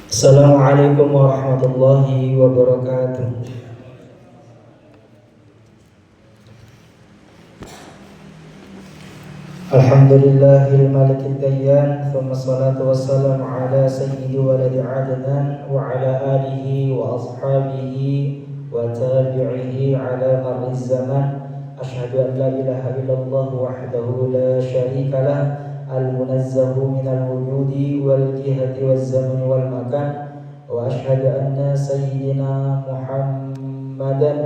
Assalamualaikum warahmatullahi wabarakatuh. Alhamdulillahil malikid dayyan, thumma salatu wassalamu ala sayyidi waladi adnan wa ala alihi wa ashabihi wa tabi'ihi ala marriz zaman. Asyhadu an la ilaha illallah wahdahu la syarika lah, al-munazzahu minal wujudi wal jihati wal zamani wal makan. Wa asyhadu anna sayyidina Muhammadan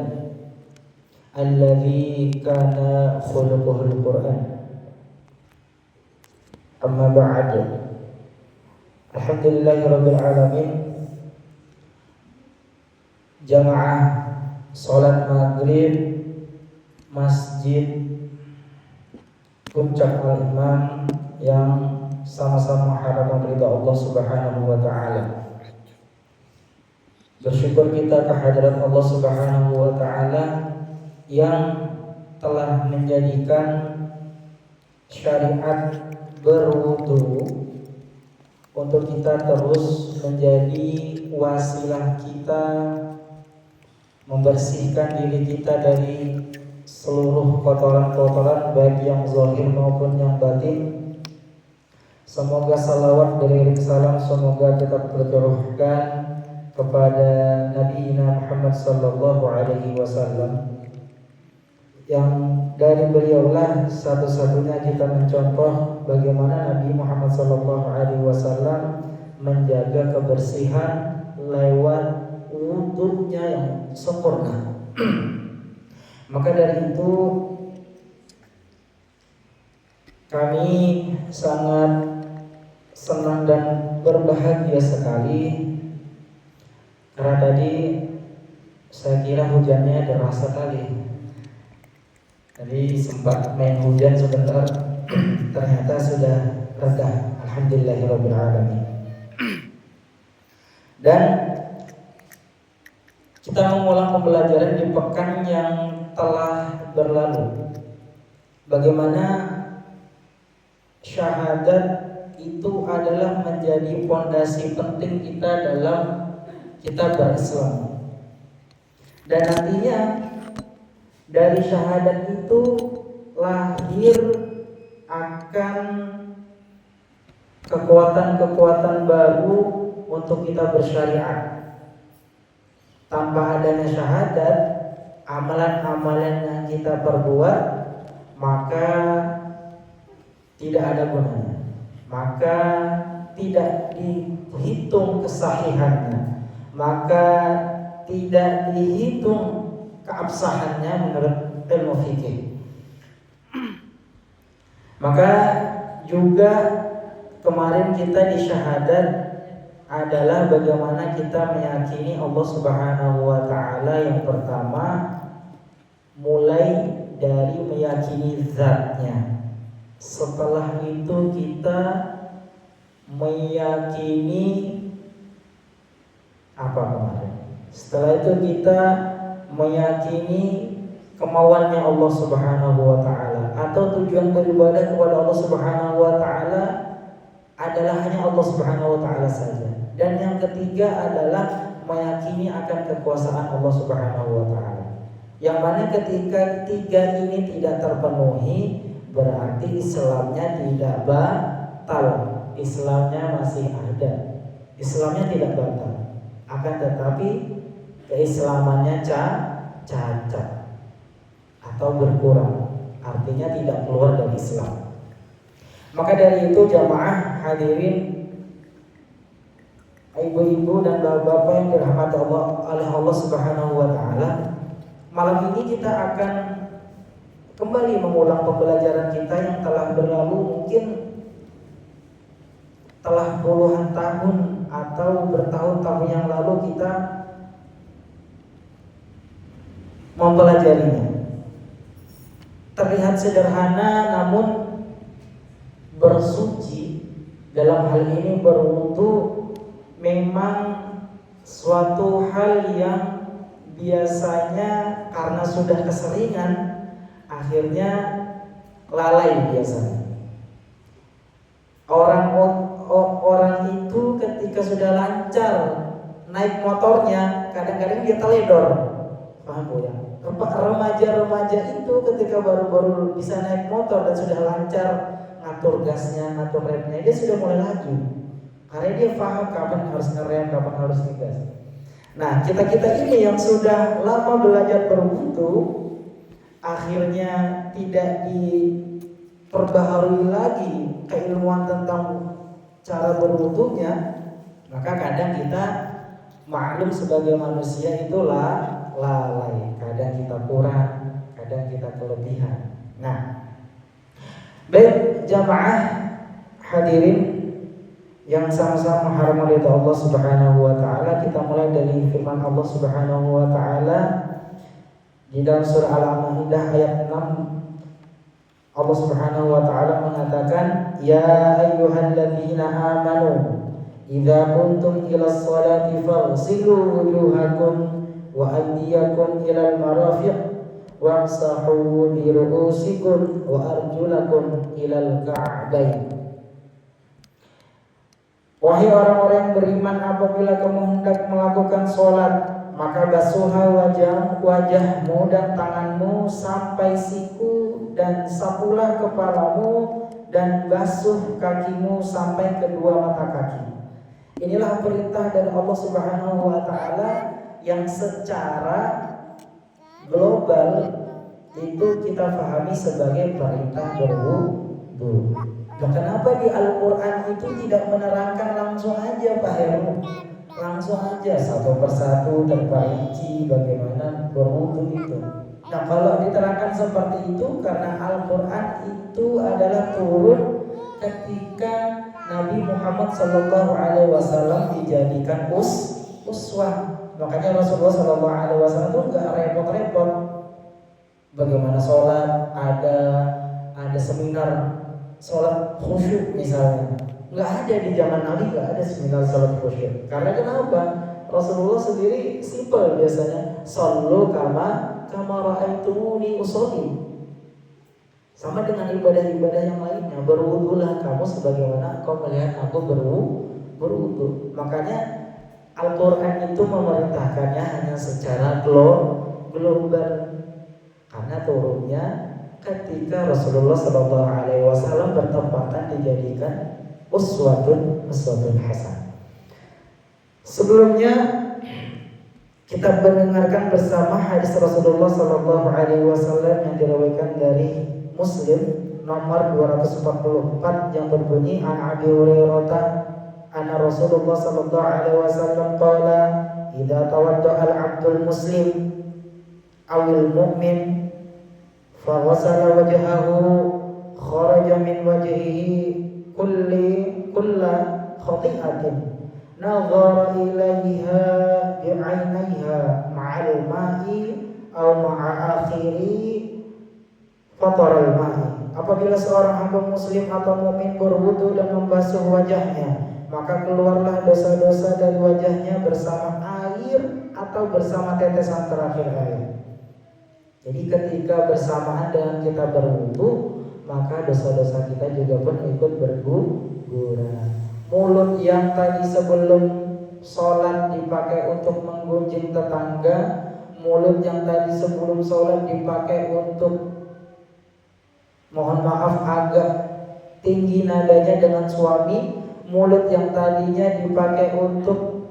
alladhi kana khuluquhul Qur'an. Amma ba'd. Alhamdulillahirabbil alamin. Jamaah salat maghrib Masjid Puncak Al-Imam yang sama-sama harapkan ridha Allah Subhanahu wa taala. Bersyukur kita kehadirat Allah Subhanahu wa taala yang telah menjadikan syariat berwudu untuk kita terus menjadi wasilah kita membersihkan diri kita dari seluruh kotoran-kotoran baik yang zahir maupun yang batin. Semoga salawat beriring salam semoga tetap tercurahkan kepada Nabi Muhammad sallallahu alaihi wasallam, yang dari beliaulah satu-satunya kita mencontoh bagaimana Nabi Muhammad sallallahu alaihi wasallam menjaga kebersihan lewat wudunya yang sempurna. Maka dari itu kami sangat senang dan berbahagia sekali karena tadi saya kira hujannya deras sekali. Tadi sempat main hujan sebentar, ternyata sudah reda. Alhamdulillahirabbil alamin. Dan kita mengulang pembelajaran di pekan yang telah berlalu. Bagaimana syahadat itu adalah menjadi fondasi penting kita dalam kita berislam. Dan nantinya dari syahadat itu lahir akan kekuatan-kekuatan baru untuk kita bersyariat. Tanpa adanya syahadat, amalan-amalan yang kita perbuat maka tidak ada gunanya, maka tidak dihitung kesahihannya, maka tidak dihitung keabsahannya menurut ilmu fikih. Maka juga kemarin kita di syahadat adalah bagaimana kita meyakini Allah Subhanahu wa taala. Yang pertama mulai dari meyakini zatnya. Setelah itu kita meyakini apa kemarin? Setelah itu kita meyakini kemauannya Allah Subhanahu wa taala, atau tujuan beribadah kepada Allah Subhanahu wa taala adalah hanya Allah Subhanahu wa taala saja. Dan yang ketiga adalah meyakini akan kekuasaan Allah Subhanahu wa taala. Yang mana ketika tiga ini tidak terpenuhi, berarti Islamnya tidak batal. Islamnya masih ada. Islamnya tidak batal. Akan tetapi keislamannya cacat atau berkurang, artinya tidak keluar dari Islam. Maka dari itu jamaah hadirin, ibu-ibu dan bapak-bapak yang dirahmati Allah oleh Allah Subhanahu wa taala, malam ini kita akan kembali mengulang pembelajaran kita yang telah berlalu, mungkin telah puluhan tahun atau bertahun-tahun yang lalu kita mempelajarinya. Terlihat sederhana, namun bersuci dalam hal ini berwudu memang suatu hal yang biasanya karena sudah keseringan akhirnya lalai biasanya. ketika sudah lancar naik motornya, kadang-kadang dia teledor. Paham Bu ya? Remaja-remaja itu ketika baru-baru bisa naik motor dan sudah lancar ngatur gasnya, ngatur remnya, dia sudah mulai laju. Karena dia paham kapan harus ngerem, kapan harus ngegas. Nah, kita-kita ini yang sudah lama belajar berwudu, akhirnya tidak diperbaharui lagi keilmuan tentang cara berwudunya, maka kadang kita maklum sebagai manusia itulah lalai, kadang kita kurang, kadang kita kelebihan. Nah, baik jamaah hadirin yang sama-sama menghargai Allah Subhanahu wa taala, kita mulai dari firman Allah Subhanahu wa taala di dalam surah Al-Maidah ayat 6. Allah Subhanahu wa taala mengatakan, "Ya ayyuhalladzina amanu idza kuntum ilas sholati faghsilu wujuhakum wa aydiyakum ilal marafiq wamsahu bi ru'usikum wa arjulakum ilal ka'bayn." Wahai orang-orang yang beriman, apabila kamu hendak melakukan sholat, maka basuhlah wajahmu dan tanganmu sampai siku, dan sapulah kepalamu, dan basuh kakimu sampai kedua mata kaki. Inilah perintah dari Allah Subhanahu wa taala yang secara global itu kita pahami sebagai perintah berwudu. Nah, kenapa di Al-Quran itu tidak menerangkan langsung aja Pak Heru? Langsung aja satu persatu terperinci bagaimana berwudu itu. Nah, kalau diterangkan seperti itu karena Al-Quran itu adalah turun ketika Nabi Muhammad SAW dijadikan uswah. Makanya Rasulullah SAW itu nggak repot-repot. Bagaimana sholat, ada seminar sholat khusyuk misalnya, nggak ada di zaman Nabi, nggak ada seminar sholat khusyuk. Karena kenapa? Rasulullah sendiri simple biasanya, shollu kama ra'aitumuni usolli. Sama dengan ibadah-ibadah yang lainnya, berwudulah kamu sebagaimana kau melihat aku berwudu. Makanya Al-Quran itu memerintahkannya hanya secara global, karena turunnya ketika Rasulullah SAW bertepatan dijadikan uswatun hasan. Sebelumnya kita mendengarkan bersama hadis Rasulullah SAW yang diriwayatkan dari Muslim nomor 244 yang berbunyi, an Abi Hurairah anna Rasulullah SAW qala idza tawadda'a al-'abdul muslim awil mu'min faghasala wajhahu kharaja min wajhihi kulla khati'atin nadhara ilaiha bi'ainaiha ma'al ma'i aw ma'a akhiri fataral ma'i. Apabila seorang hamba muslim atau mukmin berwudu dan membasuh wajahnya, maka keluarlah dosa-dosa dari wajahnya bersama air atau bersama tetesan terakhir air. Jadi ketika bersamaan dengan kita berwudu, maka dosa-dosa kita juga pun ikut berguguran. Mulut yang tadi sebelum sholat dipakai untuk menggunjing tetangga, mulut yang tadi sebelum sholat dipakai untuk, mohon maaf agak tinggi nadanya dengan suami, mulut yang tadinya dipakai untuk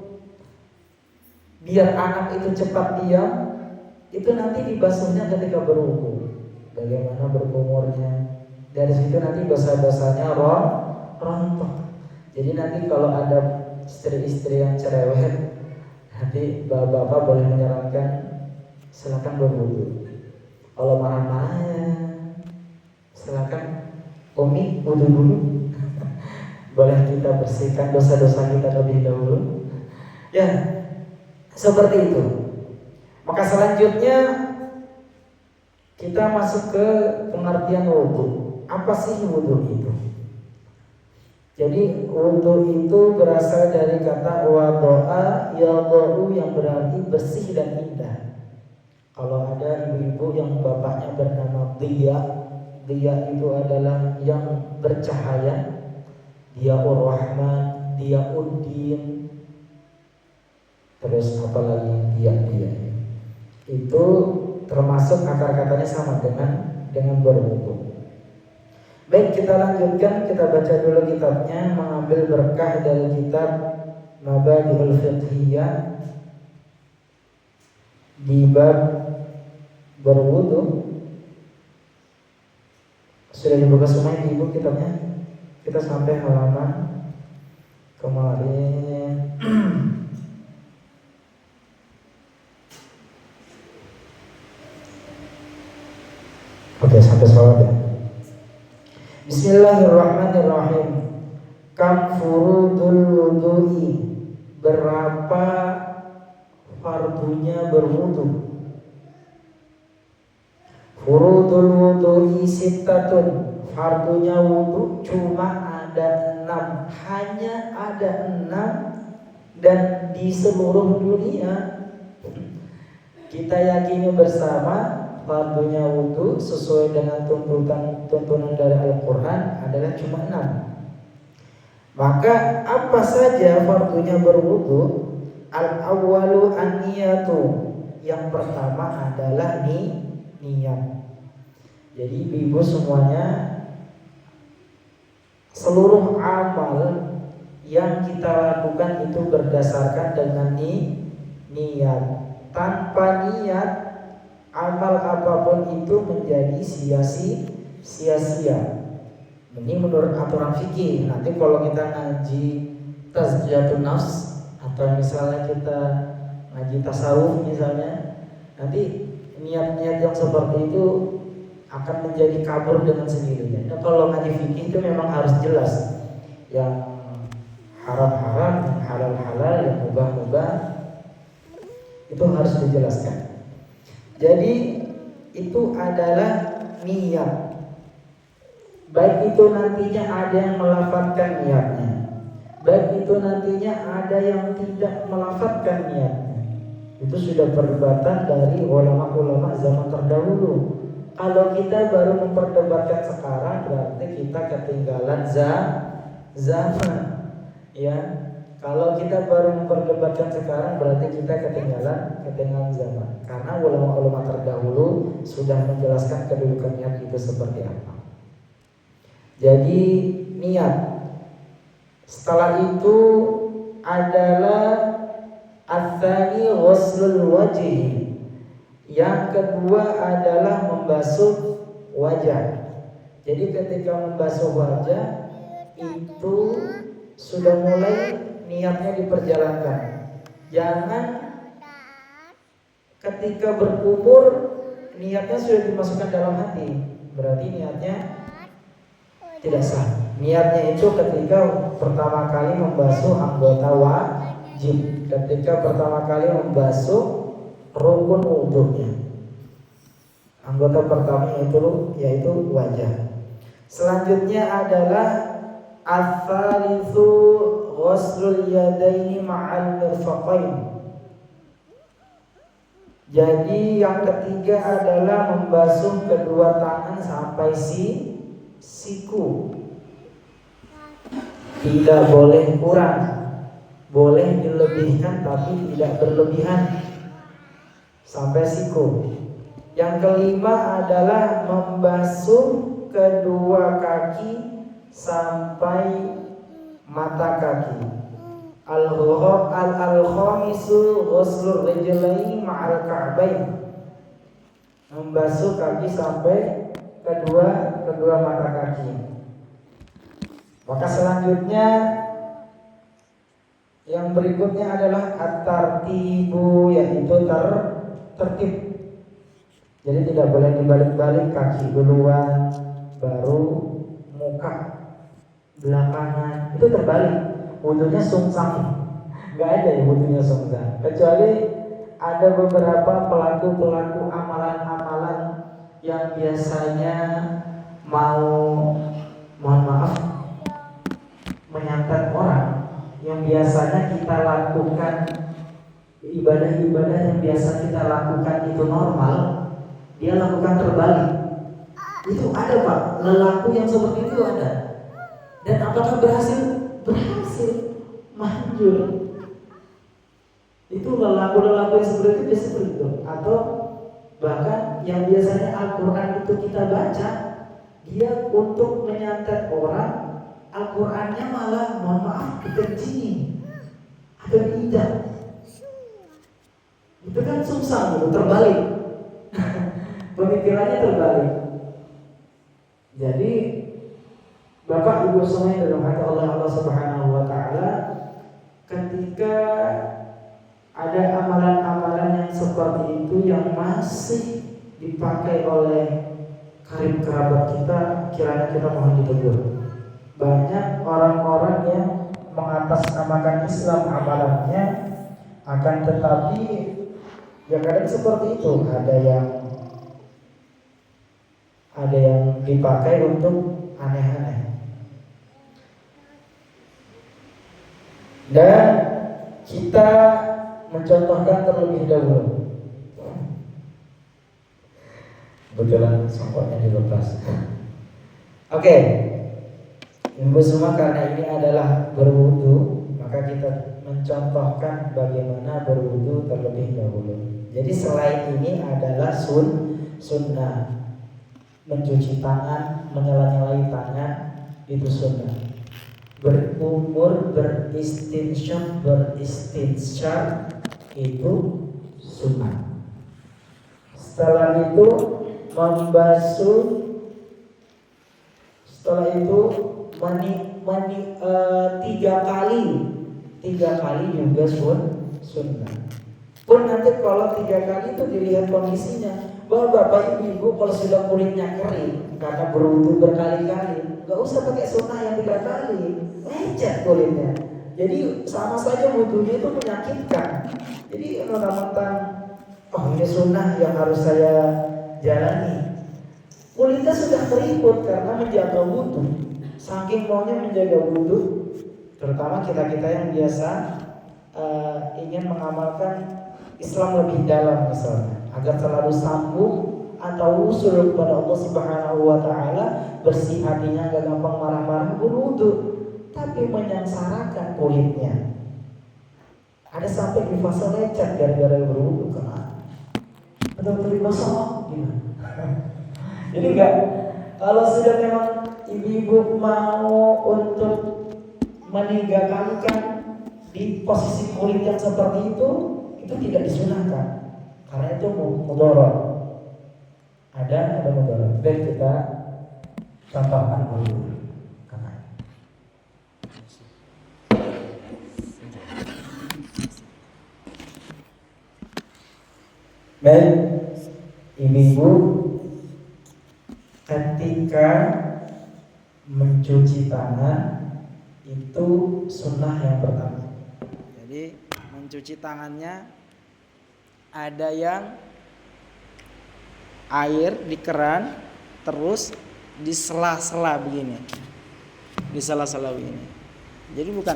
biar anak itu cepat diam, itu nanti dibasuhnya ketika berwudu. Bagaimana berkumurnya? Dari situ nanti dosa-dosanya rontok. Jadi nanti kalau ada istri-istri yang cerewet, nanti bapak-bapak boleh menyarankan silakan berwudu. Kalau marah-marah, silakan Umi wudu dulu. Boleh kita bersihkan dosa-dosa kita lebih dahulu. Ya, seperti itu. Maka selanjutnya kita masuk ke pengertian wudu. Apa sih wudu itu? Jadi wudu itu berasal dari kata wadoa yadhu yang berarti bersih dan indah. Kalau ada ibu-ibu yang bapaknya bernama Dia itu adalah yang bercahaya, Diaur Rahman, dia udin, terus apalagi dia itu termasuk akar katanya sama dengan berwudu. Baik, kita lanjutkan, kita baca dulu kitabnya, mengambil berkah dari kitab Mabadi'ul Fiqhiyah di bab berwudu. Sudah dibuka semua ibu kitabnya? Kita sampai halaman kemarin. Oke, sampai sholat ya. Bismillahirrahmanirrahim. Kam furudul wudu'i, berapa fardunya berwudu? Furudul wudu'i sittatun, fardunya wudu cuma ada 6, hanya ada 6, dan di seluruh dunia kita yakini bersama fardunya wudu sesuai dengan tuntunan dari Al-Quran adalah cuma 6. Maka apa saja fardunya berwudu? Al-awwalu an-niyatu, yang pertama adalah niat. Jadi ibu semuanya, seluruh amal yang kita lakukan itu berdasarkan dengan niat. Tanpa niat, amal apapun itu menjadi sia-sia. Ini menurut aturan fikih. Nanti kalau kita ngaji tazkiyatun nafs atau misalnya kita ngaji tasawuf misalnya, nanti niat-niat yang seperti itu akan menjadi kabur dengan sendirinya. Nah, kalau ngaji fikih itu memang harus jelas, yang haram-haram, yang halal-halal, yang mubah-mubah, itu harus dijelaskan. Jadi itu adalah niat. Baik itu nantinya ada yang melafazkan niatnya, baik itu nantinya ada yang tidak melafazkan niatnya. Itu sudah perdebatan dari ulama-ulama zaman terdahulu. Kalau kita baru memperdebatkan sekarang, berarti kita ketinggalan zaman. Ya, kalau kita baru memperdebatkan sekarang, berarti kita ketinggalan zaman. Karena ulama-ulama terdahulu sudah menjelaskan kedudukan niat itu seperti apa. Jadi niat. Setelah itu adalah ats-tsani ghuslul wajhi. Yang kedua adalah membasuh wajah. Jadi ketika membasuh wajah itu sudah mulai niatnya diperjalankan. Jangan ketika berkumur niatnya sudah dimasukkan dalam hati, berarti niatnya tidak sah. Niatnya itu ketika pertama kali membasuh anggota wajib, ketika pertama kali membasuh rukun wudunya. Anggota pertama yaitu wajah. Selanjutnya adalah ats-tsalitsu ghuslul yadaini ma'al mirfaqain. Jadi yang ketiga adalah membasuh kedua tangan sampai siku. Tidak boleh kurang, boleh dilebihkan tapi tidak berlebihan sampai siku. Yang kelima adalah membasuh kedua kaki sampai mata kaki. Al-khamisu ghuslur rijlaini ma'al ka'bain. Membasuh kaki sampai kedua mata kaki. Maka selanjutnya yang berikutnya adalah at-tartibu, yaitu tertib. Jadi tidak boleh dibalik-balik, kaki duluan baru muka belakangan, itu terbalik. Wudunya sungsang. Enggak ada ya wudunya sungsang. Kecuali ada beberapa pelaku amalan-amalan yang biasanya mohon maaf, menyantet orang, yang biasanya kita lakukan ibadah-ibadah yang biasa kita lakukan itu normal, dia lakukan terbalik. Itu ada Pak, lelaku yang seperti itu ada. Dan apakah berhasil? Berhasil. manjur. Itu lelaku-lelaku yang seperti itu biasa begitu. Atau bahkan yang biasanya Al-Quran itu kita baca, dia untuk menyantet orang, Al-Qurannya malah mohon maaf dikencingin atau diinjak. Itu kan susah gitu, terbalik. Pemikirannya terbalik. Jadi Bapak Ibu semuanya dalam hati Allah Subhanahu wa taala, ketika ada amalan-amalan yang seperti itu yang masih dipakai oleh karib kerabat kita, kiranya kita mohon ditegur. Banyak orang-orang yang mengatasnamakan Islam amalannya, akan tetapi ya kadang seperti itu, ada yang dipakai untuk aneh-aneh. Dan kita mencontohkan terlebih dahulu. Kebetulan songkoknya dilepas. Oke, Ibu semua, karena ini adalah berwudu, maka kita mencontohkan bagaimana berwudu terlebih dahulu. Jadi selain ini adalah sunnah. Mencuci tangan, menyela-nyelai tangan, itu sunnah. Berkumur, beristinsyak itu sunnah. Setelah itu membasuh, setelah itu tiga kali juga sunnah. Pun nanti kalau 3 kali itu dilihat kondisinya. Bahwa Bapak Ibu kalau sudah kulitnya kering karena berwudu berkali-kali, nggak usah pakai sunnah yang 3 kali, lecet kulitnya. Jadi sama saja wudunya itu menyakitkan. Jadi mentang-mentang ini sunnah yang harus saya jalani, kulitnya sudah keriput karena menjaga wudu. Saking maunya menjaga wudu, terutama kita-kita yang biasa ingin mengamalkan Islam lebih dalam misalnya, agar selalu sambung atau usul kepada Allah Subhanahu wa taala, bersih hatinya, gak gampang marah-marah, berwudu, tapi menyengsarakan kulitnya. Ada sampai di fase lecet gara-gara berwudu, kena betul-betul dibasuh gimana? Jadi enggak, kalau sudah memang ibu-ibu mau untuk meninggalkan di posisi kulit yang seperti itu tidak disunahkan, karena itu mudarat. Ada mudarat. Dan kita contohkan dulu. Baik, ibu-ibu, ketika mencuci tangan itu sunnah yang pertama. Jadi mencuci tangannya ada yang air di keran, terus di sela-sela begini, di sela-sela begini. Jadi bukan,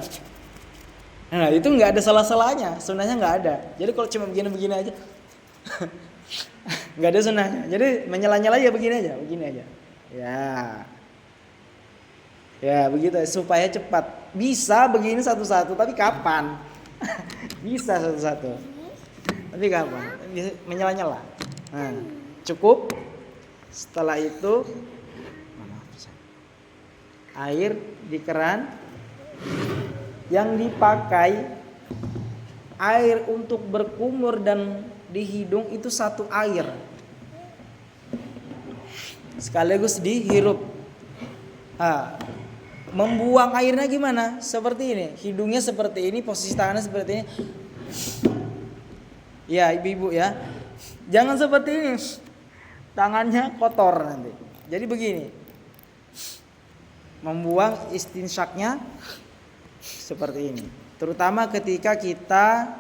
nah itu nggak ada sela-selanya, sunnahnya nggak ada. Jadi kalau cuma begini-begini aja, nggak ada sunnahnya. Jadi menyela-nyela ya begini aja. Ya begitu supaya cepat. Bisa begini satu-satu, tapi kapan? Bisa satu-satu. Tapi kapan? Menyela-nyela. Nah, cukup. Setelah itu air di keran yang dipakai, air untuk berkumur dan di hidung itu satu air. Sekaligus dihirup. Membuang airnya gimana? Seperti ini. Hidungnya seperti ini, posisi tangannya seperti ini. Ya ibu-ibu ya, jangan seperti ini, tangannya kotor nanti. Jadi begini, membuang istinsyaknya seperti ini. Terutama ketika kita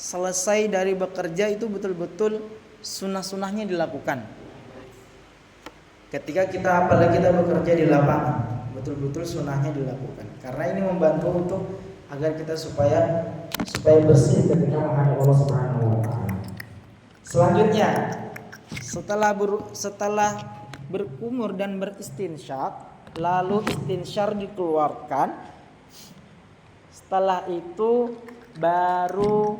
selesai dari bekerja, itu betul-betul sunnah-sunnahnya dilakukan. Ketika kita, apalagi kita bekerja di lapangan, betul-betul sunnahnya dilakukan. Karena ini membantu untuk agar kita supaya bersih ketika menghadap Allah Subhanahu wa taala. Selanjutnya, setelah berkumur dan beristinsyak, lalu istinsyar dikeluarkan. Setelah itu baru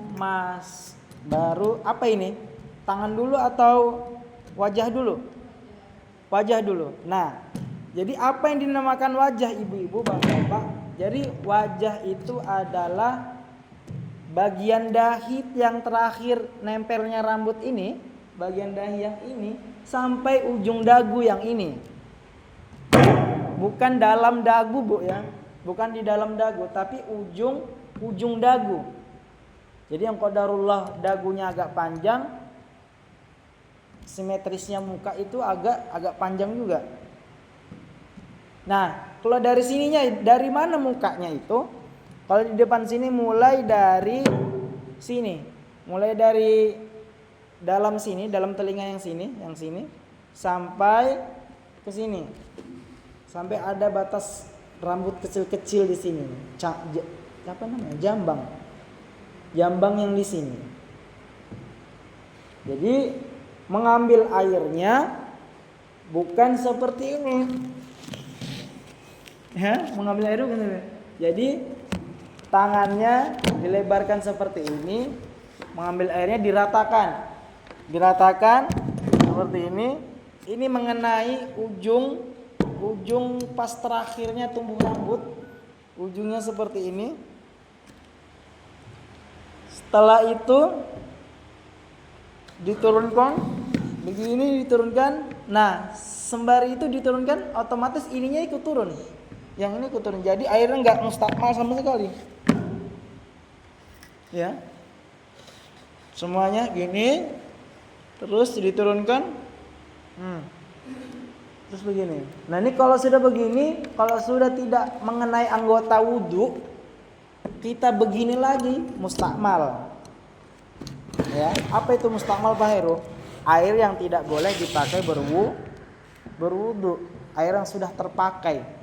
apa ini? Tangan dulu atau wajah dulu? Wajah dulu. Nah, jadi apa yang dinamakan wajah ibu-ibu, bapak-bapak? Jadi wajah itu adalah bagian dahi yang terakhir nempelnya rambut ini, bagian dahi yang ini sampai ujung dagu yang ini. Bukan dalam dagu, Bu ya. Bukan di dalam dagu, tapi ujung dagu. Jadi yang qadarullah dagunya agak panjang, simetrisnya muka itu agak panjang juga. Nah, kalau dari sininya, dari mana mukanya itu? Kalau di depan sini mulai dari sini. Mulai dari dalam sini, dalam telinga yang sini sampai ke sini. Sampai ada batas rambut kecil-kecil di sini. Apa namanya? Jambang. Jambang yang di sini. Jadi mengambil airnya bukan seperti ini. Ya, mengambil air begini. Jadi tangannya dilebarkan seperti ini, mengambil airnya diratakan seperti ini. Ini mengenai ujung pas terakhirnya tumbuh rambut, ujungnya seperti ini. Setelah itu diturunkan begini, diturunkan. Nah, sembari itu diturunkan, otomatis ininya ikut turun. Yang ini ikut turun. Jadi airnya nggak mustakmal sama sekali. Ya. Semuanya gini. Terus diturunkan. Terus begini. Nah, ini kalau sudah begini, kalau sudah tidak mengenai anggota wudu, kita begini lagi, mustakmal. Ya, apa itu mustakmal, Pak Heru? Air yang tidak boleh dipakai berwudu. Air yang sudah terpakai.